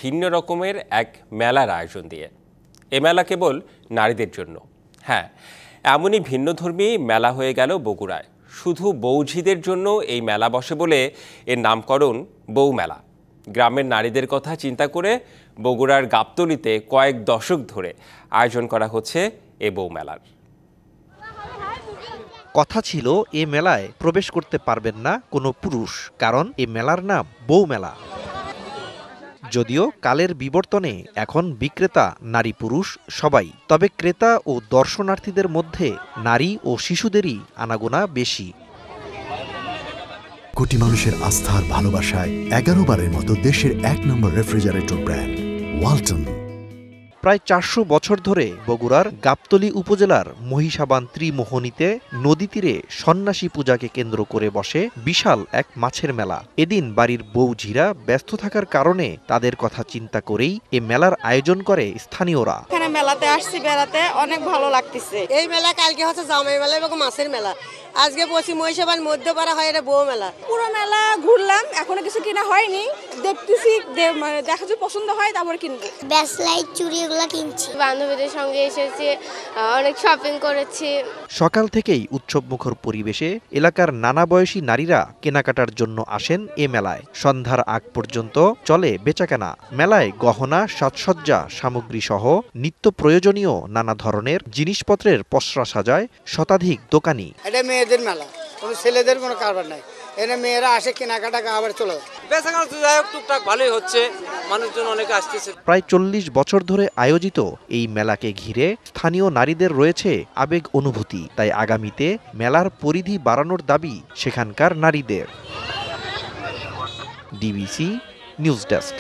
ভিন্ন রকমের এক মেলার আয়োজন দিয়ে। এ মেলা কেবল নারীদের জন্য। হ্যাঁ, এমনই ভিন্নধর্মী মেলা হয়ে গেল বগুড়ায়। শুধু বৌঝিদের জন্য এই মেলা বসে বলে এর নামকরণ বউ মেলা। গ্রামের নারীদের কথা চিন্তা করে বগুড়ার গাবতলীতে কয়েক দশক ধরে আয়োজন করা হচ্ছে এ বউ মেলার। কথা ছিল এ মেলায় প্রবেশ করতে পারবেন না কোনো পুরুষ, কারণ এ মেলার নাম বউ মেলা। যদিও কালের বিবর্তনে এখন বিক্রেতা নারী পুরুষ সবাই, তবে ক্রেতা ও দর্শনার্থীদের মধ্যে নারী ও শিশুদেরই আনাগোনা বেশি। কোটি মানুষের আস্থার ভালোবাসায় 11 বারের মতো দেশের 1 নম্বর রেফ্রিজারেটর ব্র্যান্ড ওয়ালটন। প্রায় 400 বছর ধরে বগুড়ার গাবতলী উপজেলার মহিষাবান ত্রিমোহনীতে নদী তীরে সন্ন্যাসী পূজাকে কেন্দ্র করে বসে বিশাল এক মাছের মেলা। এদিন বাড়ির বৌঝিরা ব্যস্ত থাকার কারণে তাদের কথা চিন্তা করেই এ মেলার আয়োজন করে স্থানীয়রা। এখানে মেলাতে আসছি বেড়াতে, অনেক ভালো লাগতেছে। এই মেলা কালকে হচ্ছে জামাই মেলা এবং মাছের মেলা, আজকে বসি মহিষাবান মধ্যপাড়া হয় এটা বউ মেলা। পুরো মেলা ঘুরলাম, এখনো কিছু কিনা হয়নি, দেখতেছি দেখা যদি পছন্দ হয় তারপর কিনবো। ব্যাসলাইট চুড়ি এগুলো কিনছি, বান্ধবীদের সঙ্গে এসেছি, অনেক শপিং করেছি। সকাল থেকেই উৎসবমুখর পরিবেশে এলাকার নানা বয়সী নারীরা কেনাকাটার জন্য আসেন এ মেলায়। সন্ধ্যার আগ পর্যন্ত চলে বেচাকেনা। মেলায় গহনা, সাজসজ্জা সামগ্রী সহ নিত্য প্রয়োজনীয় নানা ধরনের জিনিসপত্রের পসরা সাজায় শতাধিক দোকানি। এটা মেয়েদের মেলা, কোনো ছেলেদের কোনো কারবার নাই। এখানে মেয়েরা আসে কেনাকাটা আবার চলে টুকটাক ভালোই হচ্ছে, মানুষজন অনেকে আসতেছে। প্রায় 40 বছর ধরে আয়োজিত এই মেলাকে ঘিরে স্থানীয় নারীদের রয়েছে আবেগ অনুভূতি। তাই আগামীতে মেলার পরিধি বাড়ানোর দাবি সেখানকার নারীদের। DBC news desk.